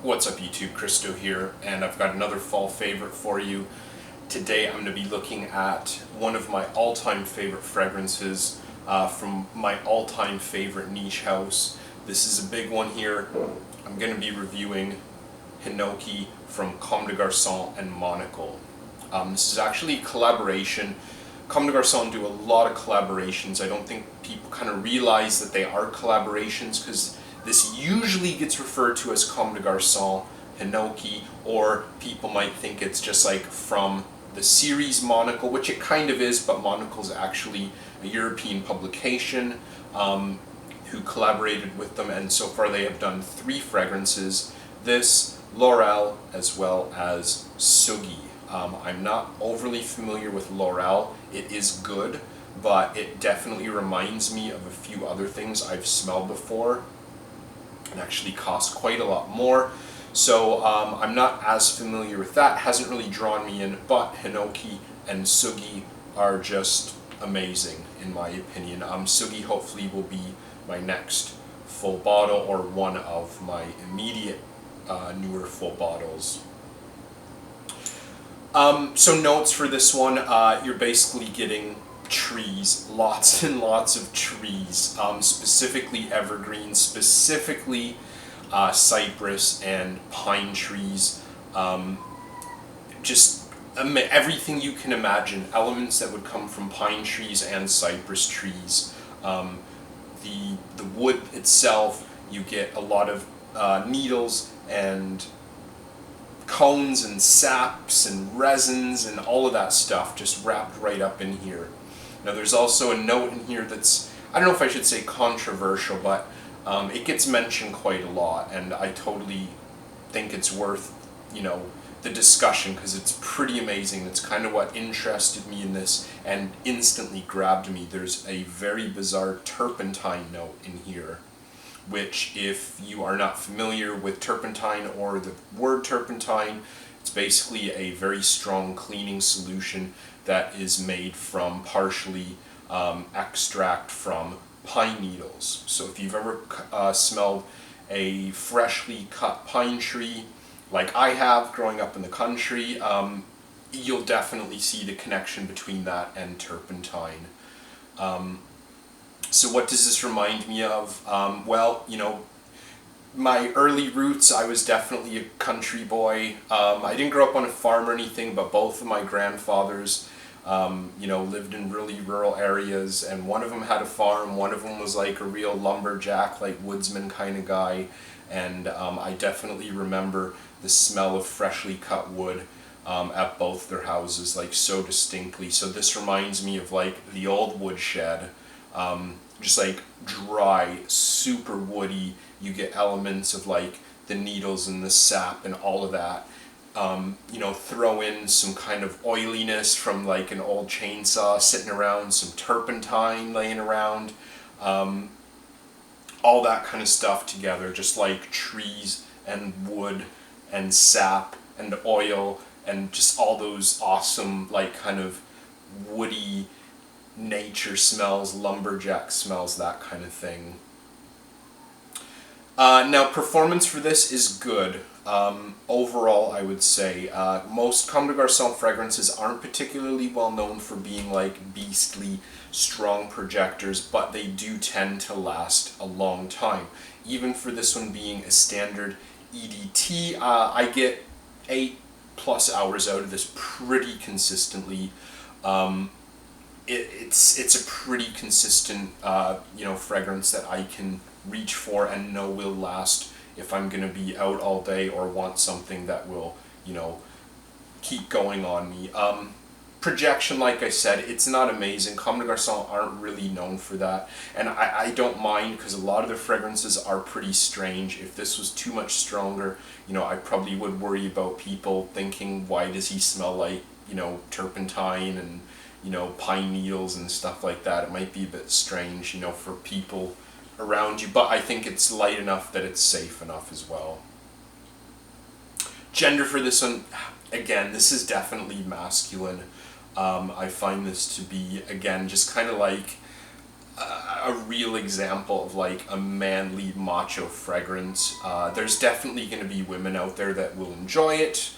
What's up YouTube, Kristo here, and I've got another fall favorite for you. Today I'm going to be looking at one of my all-time favorite fragrances from my all-time favorite niche house. This is a big one here. I'm going to be reviewing Hinoki from Comme and Monocle. This is actually a collaboration. Comme do a lot of collaborations. I don't think people kind of realize that they are collaborations because this usually gets referred to as Comme des Garçons, Hinoki, or people might think it's just like from the series Monocle, which it kind of is, but Monocle is actually a European publication who collaborated with them, and so far they have done 3 fragrances. This, Laurel, as well as Sugi. I'm not overly familiar with Laurel. It is good, but it definitely reminds me of a few other things I've smelled before. It actually costs quite a lot more, so I'm not as familiar with that. It hasn't really drawn me in, but Hinoki and Sugi are just amazing in my opinion. Sugi hopefully will be my next full bottle, or one of my immediate newer full bottles. So notes for this one, you're basically getting trees, lots and lots of trees, specifically evergreen, specifically cypress and pine trees, just everything you can imagine, elements that would come from pine trees and cypress trees. The wood itself, you get a lot of needles and cones and saps and resins and all of that stuff just wrapped right up in here. Now there's also a note in here that's, I don't know if I should say controversial, but it gets mentioned quite a lot, and I totally think it's worth, the discussion because it's pretty amazing. That's kind of what interested me in this and instantly grabbed me. There's a very bizarre turpentine note in here, which, if you are not familiar with turpentine or the word turpentine, it's basically a very strong cleaning solution that is made from partially extract from pine needles. So if you've ever smelled a freshly cut pine tree, like I have growing up in the country, you'll definitely see the connection between that and turpentine. So what does this remind me of? Well, my early roots, I was definitely a country boy. I didn't grow up on a farm or anything, but both of my grandfathers, lived in really rural areas, and one of them had a farm, one of them was like a real lumberjack, like woodsman kind of guy, and I definitely remember the smell of freshly cut wood at both their houses, like so distinctly. So this reminds me of like the old woodshed. Just like dry, super woody. You get elements of like the needles and the sap and all of that. Throw in some kind of oiliness from like an old chainsaw sitting around, some turpentine laying around, all that kind of stuff together, just like trees and wood and sap and oil and just all those awesome like kind of woody nature smells, lumberjack smells, that kind of thing. Now performance for this is good. Overall, I would say most Comme des Garçons fragrances aren't particularly well known for being like beastly strong projectors, but they do tend to last a long time. Even for this one being a standard EDT, I get 8+ hours out of this pretty consistently. It's a pretty consistent fragrance that I can reach for and know will last if I'm going to be out all day or want something that will keep going on me. Projection, like I said, it's not amazing. Comme des Garçons aren't really known for that, and I don't mind because a lot of their fragrances are pretty strange. If this was too much stronger, I probably would worry about people thinking, why does he smell like turpentine and pine needles and stuff like that. It might be a bit strange, for people around you, but I think it's light enough that it's safe enough as well. Gender for this one, again, this is definitely masculine. I find this to be, again, just kind of like a real example of like a manly macho fragrance. There's definitely going to be women out there that will enjoy it,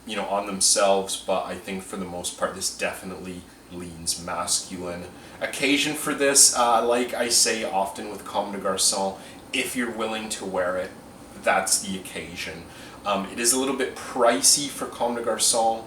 you know, on themselves, but I think for the most part this definitely leans masculine. Occasion for this, like I say often with Comme des Garçons, if you're willing to wear it, that's the occasion. It is a little bit pricey for Comme des Garçons,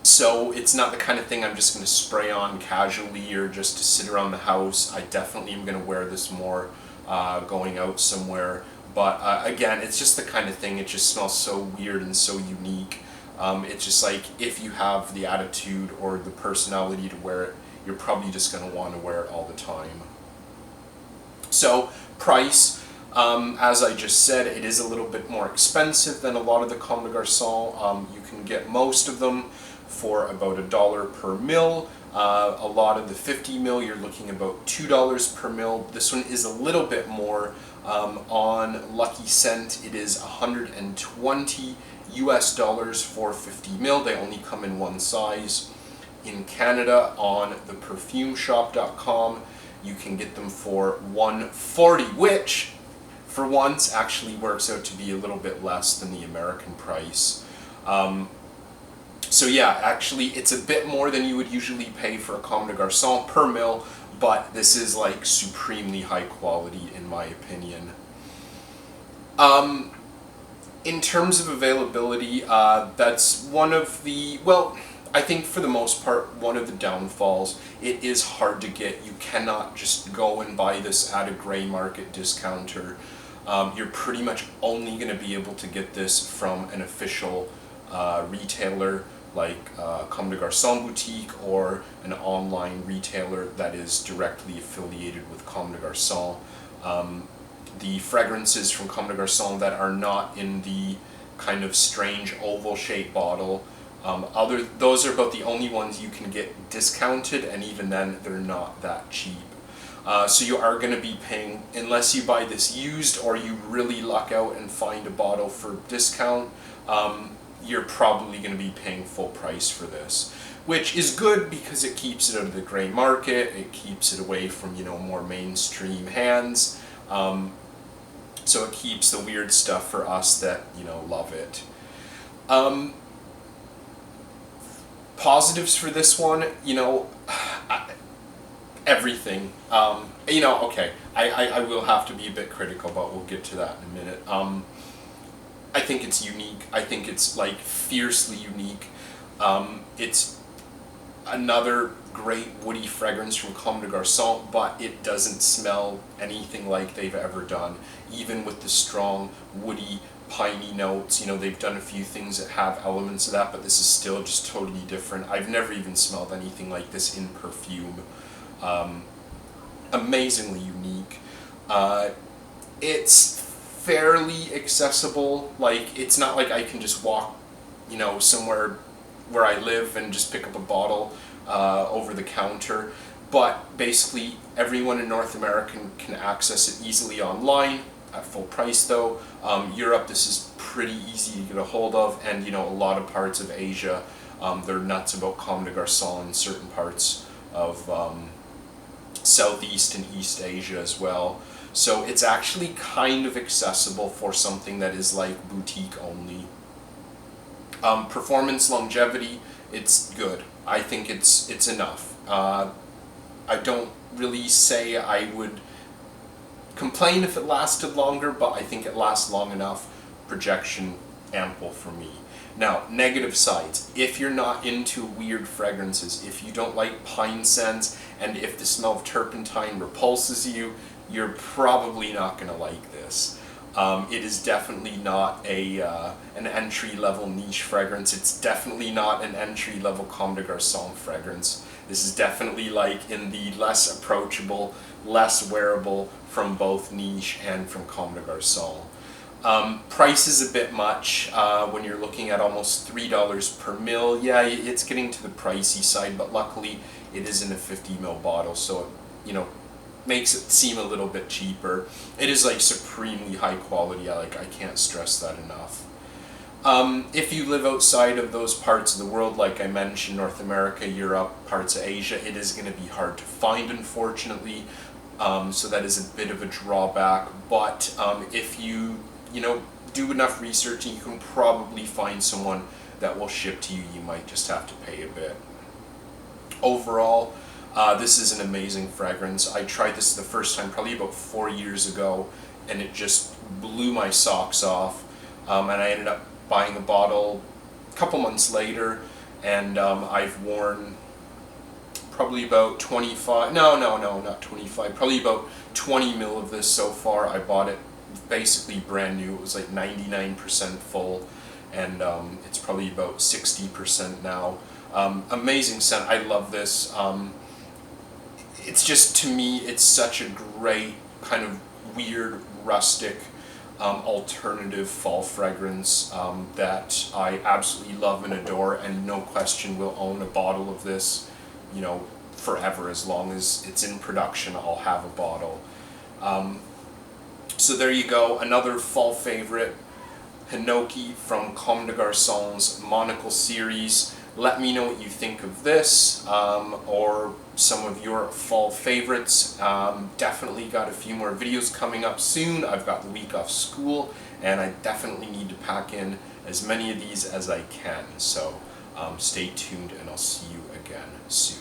so it's not the kind of thing I'm just going to spray on casually or just to sit around the house. I definitely am going to wear this more going out somewhere. But again, it's just the kind of thing, it just smells so weird and so unique. It's just like, if you have the attitude or the personality to wear it, you're probably just going to want to wear it all the time. So, price, as I just said, it is a little bit more expensive than a lot of the Comme des Garçons. You can get most of them for about $1 per mil. A lot of the 50 mil, you're looking about $2 per mil. This one is a little bit more. On Lucky Scent, it is 120 US dollars for 50 mil. They only come in one size. In Canada, on theperfumeshop.com, you can get them for $140, which for once actually works out to be a little bit less than the American price. So yeah, actually it's a bit more than you would usually pay for a Comme des Garçons per mil, but this is like supremely high quality in my opinion. In terms of availability, that's one of the, well, I think for the most part, one of the downfalls. It is hard to get. You cannot just go and buy this at a gray market discounter. You're pretty much only going to be able to get this from an official retailer like Comme des Garçons boutique, or an online retailer that is directly affiliated with Comme des Garçons. The fragrances from Comme des Garçons that are not in the kind of strange oval shaped bottle, those are about the only ones you can get discounted, and even then they're not that cheap. So you are going to be paying, unless you buy this used or you really luck out and find a bottle for discount, you're probably going to be paying full price for this, which is good because it keeps it out of the gray market, it keeps it away from, you know, more mainstream hands, so it keeps the weird stuff for us that, you know, love it. Positives for this one, you know, everything. You know, okay, I will have to be a bit critical, but we'll get to that in a minute. I think it's unique. I think it's like fiercely unique. It's another great woody fragrance from Comme des Garçons, but it doesn't smell anything like they've ever done. Even with the strong woody piney notes, you know, they've done a few things that have elements of that, but this is still just totally different. I've never even smelled anything like this in perfume. Amazingly unique. It's fairly accessible. Like, it's not like I can just walk, you know, somewhere where I live and just pick up a bottle over the counter, but basically everyone in North America can access it easily online at full price though. Europe, this is pretty easy to get a hold of, and you know, a lot of parts of Asia, they're nuts about Comme des Garçons in certain parts of Southeast and East Asia as well. So it's actually kind of accessible for something that is like boutique only. Performance longevity, it's good. I think it's enough. I don't really say I would complain if it lasted longer, but I think it lasts long enough. Projection ample for me. Now, negative sides. If you're not into weird fragrances, if you don't like pine scents, and if the smell of turpentine repulses you, you're probably not going to like this. It is definitely not an entry-level niche fragrance. It's definitely not an entry-level Comme des Garçons fragrance. This is definitely like in the less approachable, less wearable from both niche and from Comme des Garçons. Price is a bit much when you're looking at almost $3 per mil. Yeah, it's getting to the pricey side, but luckily it is in a 50 ml bottle, so it, you know, makes it seem a little bit cheaper. It is like supremely high quality. I can't stress that enough. If you live outside of those parts of the world, like I mentioned, North America, Europe, parts of Asia, it is going to be hard to find, unfortunately. So that is a bit of a drawback. But if you do enough research, you can probably find someone that will ship to you. You might just have to pay a bit. Overall, this is an amazing fragrance. I tried this the first time probably about 4 years ago, and it just blew my socks off. And I ended up buying a bottle a couple months later, and I've worn probably about 25, no, not 25, probably about 20 mil of this so far. I bought it basically brand new. It was like 99% full, and it's probably about 60% now. Amazing scent. I love this. It's just, to me, it's such a great kind of weird, rustic, alternative fall fragrance that I absolutely love and adore, and no question will own a bottle of this, forever. As long as it's in production, I'll have a bottle. So there you go, another fall favorite, Hinoki from Comme de Garçons Monocle series. Let me know what you think of this, or some of your fall favorites. Definitely got a few more videos coming up soon. I've got the week off school, and I definitely need to pack in as many of these as I can. So stay tuned, and I'll see you again soon.